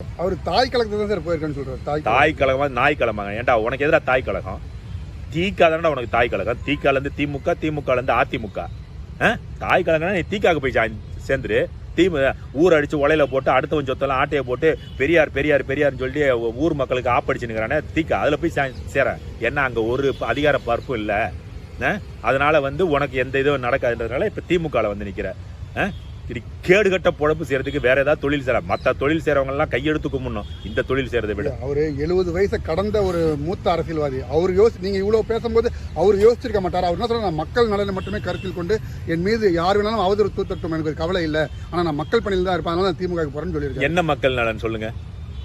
அவர் தாய் கழகத்துல தான் சார் போயிருக்கேன்னு சொல்றாரு. தாய் கழகமா நாய் கழகமாங்க? ஏன்டா உனக்கு எதிராக தாய் கழகம்? தீக்கா தானடா உனக்கு தாய் கழகம். தீக்காலேருந்து திமுக, திமுகலேருந்து அதிமுக. தாய் கழகம்னா நீ தீக்காக்கு போய் சேர்ந்துரு. ஊர் அடிச்சு உலையில போட்டு அடுத்தவன் சொத்தெல்லாம் ஆட்டையை போட்டு பெரியார் பெரியார் பெரியார்னு சொல்லிட்டு ஊர் மக்களுக்கு ஆப்படிச்சுனுங்கிறானே தீக்கா, அதில் போய் சேர என்ன அங்கே ஒரு அதிகார பரப்பும் இல்லை. அதனால உனக்கு எந்த இதுவும் நடக்காதுன்றதுனால இப்போ திமுகவில் நிற்கிற. இப்படி கேடு கட்ட பொழப்பு செய்யறதுக்கு வேற ஏதாவது தொழில் செய்யற. மற்ற தொழில் செய்யறவங்க எல்லாம் கையெடுத்து கும்பிடணும் இந்த தொழில் செய்யறதை விட. அவரு 70 வயசை கடந்த ஒரு மூத்த அரசியல்வாதி. அவர் நீங்க இவ்வளவு பேசும்போது அவர் யோசிச்சிருக்க மாட்டார். அவர் என்ன சொல்ற, மக்கள் நலனை மட்டுமே கருத்தில் கொண்டு என் மீது யார் வேணாலும் அவதூறு தூத்தட்டும், எனக்கு ஒரு கவலை இல்லை, ஆனா நான் மக்கள் பணியில் தான் இருப்பேன், அதனால நான் திமுக போறேன்னு சொல்லியிருக்கேன். என்ன மக்கள் நலன் சொல்லுங்க?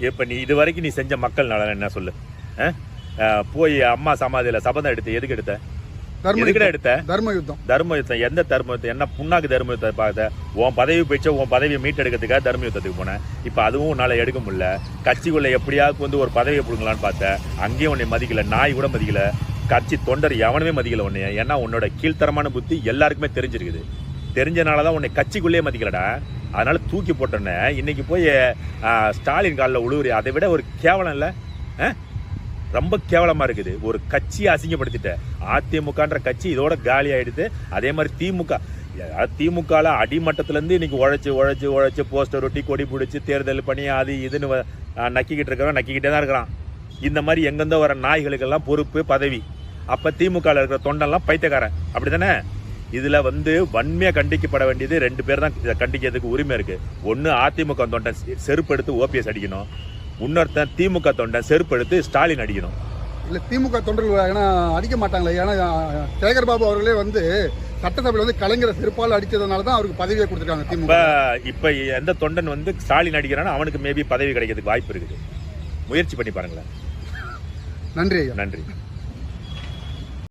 இப்ப நீ இது வரைக்கும் நீ செஞ்ச மக்கள் நலன் என்ன சொல்லு? போய் அம்மா சமாதியில சபதம் எடுத்து எதுக்கு எடுத்த? தர்ம யுத்தம். எந்த தர்ம யுத்தம்? என்ன புண்ணாக்கு தர்ம யுத்தத்தை பார்த்த? உன் பதவி போயிடுச்சு, உன் பதவியை மீட்டெடுக்கிறதுக்காக தர்ம யுத்தத்துக்கு போனேன். இப்ப அதுவும் உன்னால எடுக்க முடியல. கட்சிக்குள்ள எப்படியாவது ஒரு பதவியை பிடுங்கலான்னு பார்த்தேன், அங்கேயும் உன்னை மதிக்கல, நாய் கூட மதிக்கல, கட்சி தொண்டர் எவனுமே மதிக்கல உன்னைய. ஏன்னா உன்னோட கீழ்த்தரமான புத்தி எல்லாருக்குமே தெரிஞ்சிருக்குது. தெரிஞ்சனாலதான் உன்னை கட்சிக்குள்ளேயே மதிக்கலடா. அதனால தூக்கி போட்டோன்னே இன்னைக்கு போய் ஸ்டாலின் காலில் உழுவுறி. அதை விட ஒரு கேவலம் இல்லை? ரொம்ப கேவலமா இருக்குது. ஒரு கட்சியை அசிங்கப்படுத்திட்ட. அதிமுகன்ற கட்சி இதோட காலி ஆயிடுது. அதே மாதிரி திமுகல அடிமட்டத்துல இருந்து இன்னைக்கு உழைச்சு போஸ்டர் ஒட்டி கொடி பிடிச்சி தேர்தல் பண்ணி அது இதுன்னு நக்கிக்கிட்டு இருக்கிறவன் நக்கிக்கிட்டே தான் இருக்கிறான். இந்த மாதிரி எங்கெந்தோ வர நாய்களுக்கெல்லாம் பொறுப்பு பதவி. அப்ப திமுகல இருக்கிற தொண்டெல்லாம் பைத்தியக்காரன், அப்படித்தானே? இதுல வன்மையா கண்டிக்கப்பட வேண்டியது 2 பேர் தான். இதை கண்டிக்கிறதுக்கு உரிமை இருக்கு. ஒன்னு அதிமுக தொண்டன் செருப்பு எடுத்து ஓபிஎஸ் அடிக்கணும், இன்னொருத்தன் திமுக தொண்டன் செருப்பு எடுத்து ஸ்டாலின் அடிக்கணும். இல்ல திமுக தொண்டர்கள் ஏன்னா அடிக்க மாட்டாங்களே. ஏன்னா சேகர் பாபு அவர்களே சட்டசபையில் கலைஞரை செருப்பால் அடிச்சதுனால தான் அவருக்கு பதவியை கொடுத்துருக்காங்க திமுக. இப்ப எந்த தொண்டன் ஸ்டாலின் அடிக்கிறானோ அவனுக்கு மேபி பதவி கிடைக்கிறதுக்கு வாய்ப்பு இருக்குது. முயற்சி பண்ணி பாருங்களேன். நன்றி. நன்றி.